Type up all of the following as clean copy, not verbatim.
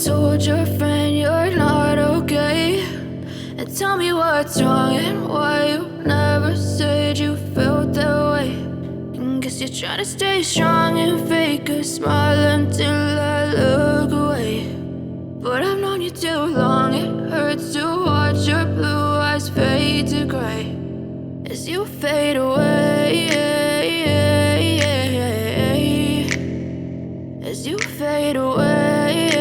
told your friend you're not okay, and tell me what's wrong and why you never said you felt that way. And guess you're trying to stay strong and fake a smile until I look away. But I've known you too long, it hurts to watch your blue eyes fade to gray as you fade away, as you fade away.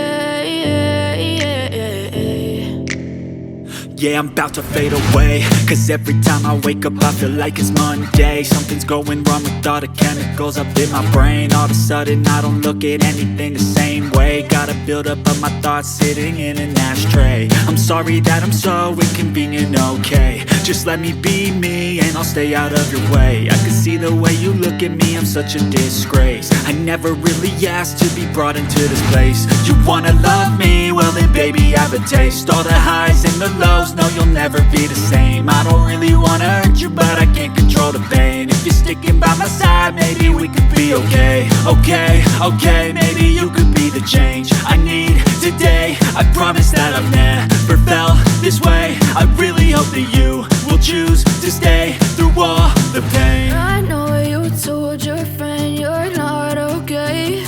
Yeah, I'm about to fade away, cause every time I wake up I feel like it's Monday. Something's going wrong with all the chemicals up in my brain. All of a sudden I don't look at anything the same way. Gotta build up of my thoughts sitting in an ashtray. I'm sorry that I'm so inconvenient, okay. Just let me be me and I'll stay out of your way. I can see the way you look at me, I'm such a disgrace. I never really asked to be brought into this place. You wanna love me? Well then baby I have a taste. All the highs and the lows, no you'll never be the same. I don't really wanna hurt you but I can't control the pain. If you're sticking by my side maybe we could be okay. Okay, maybe you could be the change I need today. I promise that I've never felt this way. I really hope that you will choose to stay through all the pain. I know you told your friend you're not okay,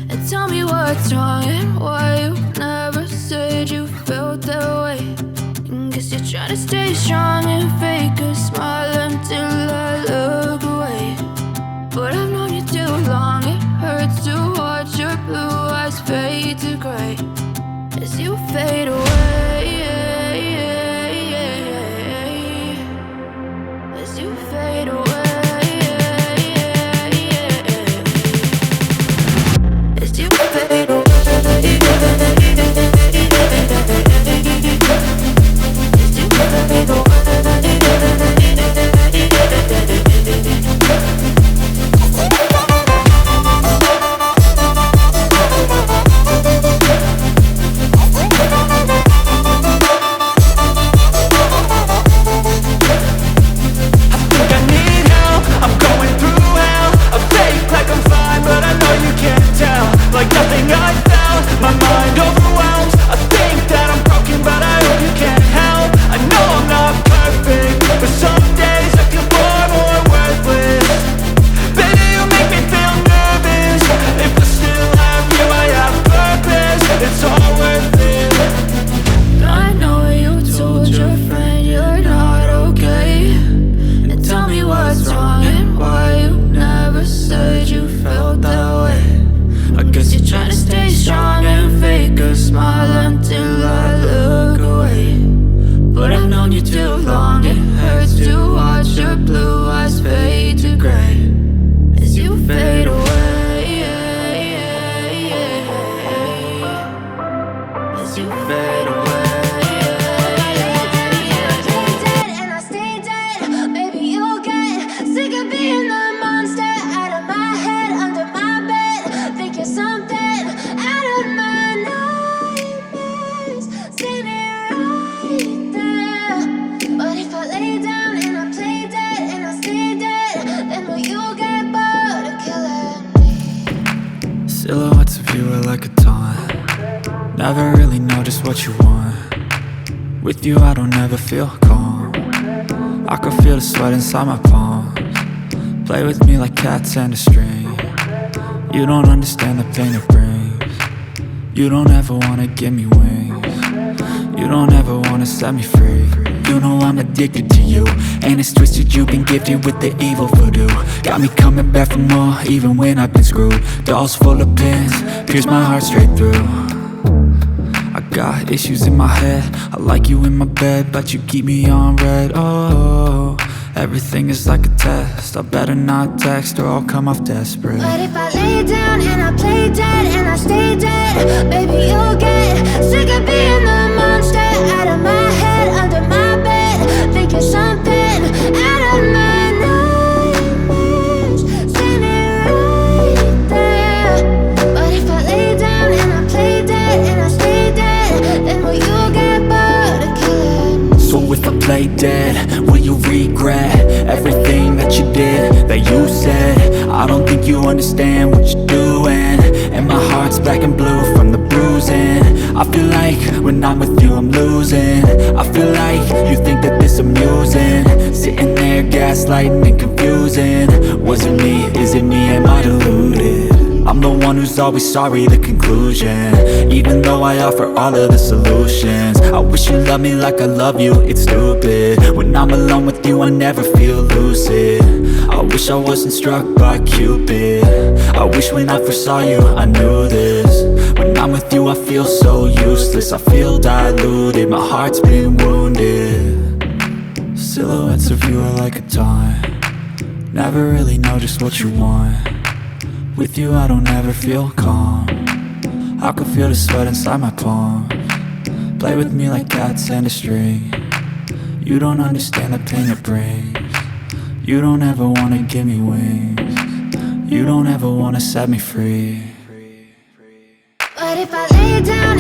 and tell me what's wrong and why you never said you felt that way. And guess you're trying to stay strong and fake a smile until I look away. But I've known you too long, it hurts to watch your blue eyes fade to gray as you fade away, as you fade away, as you fade away. Silhouettes of you are like a taunt. Never really know just what you want. With you I don't ever feel calm. I can feel the sweat inside my palms. Play with me like cats and a string. You don't understand the pain it brings. You don't ever wanna give me wings. You don't ever wanna set me free. You know I'm addicted to you, and it's twisted, you've been gifted with the evil voodoo. Got me coming back for more, even when I've been screwed. Dolls full of pins, pierce my heart straight through. I got issues in my head, I like you in my bed, but you keep me on red. Oh, everything is like a test, I better not text or I'll come off desperate. But if I lay down and I play dead and I stay dead, baby you'll get sick of being the monster out of my head, under my bed, thinking something out of my nightmares, standing right there. But if I lay down and I play dead and I stay dead, then will you get bored of killing me? So if I play dead, will you regret everything that you did, that you said? I don't think you understand what you're doing, and my heart's black and blue from the bruising. I feel like when I'm with you I'm losing. I feel like you think that this amusing, sitting there gaslighting and confusing. Was it me? Is it me? Am I deluded? I'm the one who's always sorry, the conclusion. Even though I offer all of the solutions, I wish you loved me like I love you, it's stupid. When I'm alone with you I never feel lucid. I wish I wasn't struck by Cupid. I wish when I first saw you I knew this. When I'm with you I feel so useless, I feel diluted, my heart's been wounded. Silhouettes of you are like a taunt, never really know just what you want. With you I don't ever feel calm, I can feel the sweat inside my palm. Play with me like cats and a string, you don't understand the pain it brings. You don't ever wanna give me wings, you don't ever wanna set me free. But if I lay down